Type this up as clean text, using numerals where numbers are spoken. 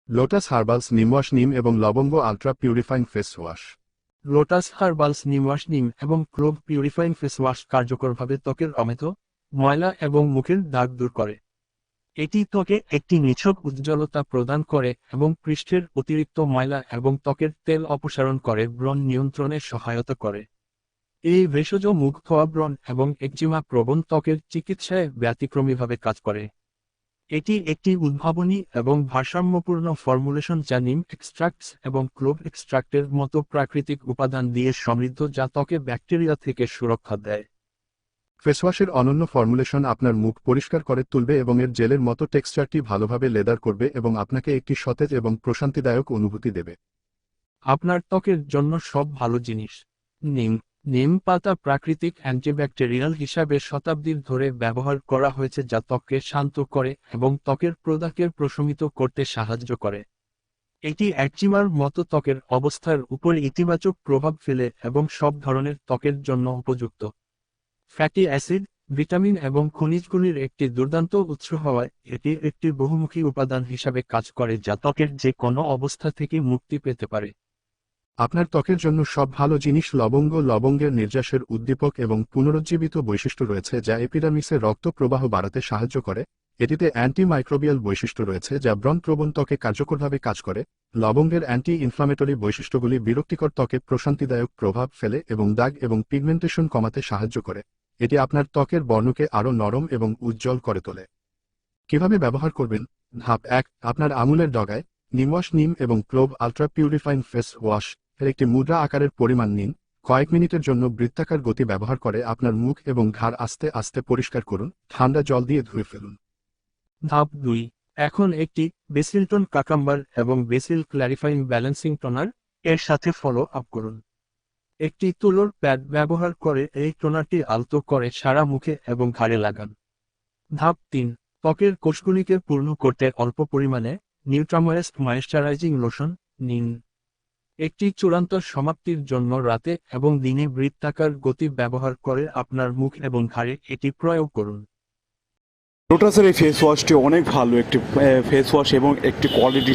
Lotus herbals নিম wash নিম এবং লবঙ্গ ultra purifying face wash. Lotus herbals নিম ওয়াশ নিম এবং ক্লোভ পিউরিফাইং ফেস ওয়াশ কার্যকরভাবে ত্বকের অমেত ময়লা এবং মুখের দাগ দূর করে। এটি ত্বকে একটি নিছক উজ্জ্বলতা প্রদান করে এবং পৃষ্ঠের অতিরিক্ত ময়লা এবং ত্বকের তেল অপসারণ করে, ব্রণ নিয়ন্ত্রণে সহায়তা করে। এই ভেষজ মুখ ধোয়া ব্রণ এবং একজিমা প্রবণ ত্বকের চিকিৎসায় ব্যতিক্রমীভাবে কাজ করে। এটি একটি উদ্ভাবনী এবং ভারসাম্যপূর্ণ ফর্মুলেশন যা নিম এক্সট্রাক্টস এবং ক্লোভ এক্সট্রাক্টের মতো প্রাকৃতিক উপাদান দিয়ে সমৃদ্ধ, যা ত্বকে ব্যাকটেরিয়া থেকে সুরক্ষা দেয়। ফেসওয়াশের অনন্য ফর্মুলেশন আপনার মুখ পরিষ্কার করে তুলবে এবং এর জেলের মতো টেক্সচারটি ভালোভাবে লেদার করবে এবং আপনাকে একটি সতেজ এবং প্রশান্তিদায়ক অনুভূতি দেবে। আপনার ত্বকের জন্য সব ভালো জিনিস। নিম নিম পাতা প্রাকৃতিক অ্যান্টিব্যাকটেরিয়াল হিসাবে শতাব্দী ধরে ব্যবহার করা হয়েছে, যা ত্বককে শান্ত করে এবং ত্বকের প্রদাহকে প্রশমিত করতে সাহায্য করে। এটি একজিমার মতো ত্বকের অবস্থার উপর ইতিবাচক প্রভাব ফেলে এবং সব ধরনের ত্বকের জন্য উপযুক্ত। ফ্যাটি অ্যাসিড, ভিটামিন এবং খনিজগুলির একটি দুর্দান্ত উৎস হওয়ায় এটি একটি বহুমুখী উপাদান হিসাবে কাজ করে, যা ত্বকের যে কোনো অবস্থা থেকে মুক্তি পেতে পারে। আপনার ত্বকের জন্য সব ভালো জিনিস লবঙ্গের নির্যাসের উদ্দীপক এবং পুনরুজ্জীবিত বৈশিষ্ট্য রয়েছে, যা এপিডার্মিসে রক্ত প্রবাহ বাড়াতে সাহায্য করে। এটিতে অ্যান্টিমাইক্রোবিয়াল বৈশিষ্ট্য রয়েছে যা ব্রণ প্রবণ ত্বকে কার্যকরভাবে কাজ করে। লবঙ্গের অ্যান্টি ইনফ্লামেটরি বৈশিষ্ট্যগুলি বিরক্তিকর ত্বকে প্রশান্তিদায়ক প্রভাব ফেলে এবং দাগ এবং পিগমেন্টেশন কমাতে সাহায্য করে। এটি আপনার ত্বকের বর্ণকে আরও নরম এবং উজ্জ্বল করে তোলে। কিভাবে ব্যবহার করবেন? ধাপ 1, আপনার আঙুলের ডগায় নিমওয়াশ নিম এবং clove ultra purifying face wash এর একটি মুদ্রা আকারের পরিমাণ নিন। কয়েক মিনিটের জন্য বৃত্তাকার গতি ব্যবহার করে আপনার মুখ এবং ঘাড় আস্তে আস্তে পরিষ্কার করুন। ঠান্ডা জল দিয়ে ধুয়ে ফেলুন। ধাপ 2, এখন একটি বেসিলটন কাকাম্বার এবং বেসিল ক্ল্যারিফাইং ব্যালেন্সিং টোনার এর সাথে ফলো আপ করুন। একটি তুলোর প্যাড ব্যবহার করে এই টোনারটি আলতো করে সারা মুখে এবং ঘাড়ে লাগান। ধাপ 3, ত্বকের কোষগুলিকে পূর্ণ করতে অল্প পরিমাণে নিউট্রাময়েস্ট ময়েশ্চারাইজিং লোশন নিন। একটি চূড়ান্ত সমাপ্তির জন্য রাতে এবং দিনে বৃত্তাকার গতি ব্যবহার করে আপনার মুখ এবং ঘাড়ে এটি প্রয়োগ করুন। লোটাসের এই ফেস ওয়াশটি অনেক ভালো একটি ফেস ওয়াশ এবং একটি কোয়ালিটি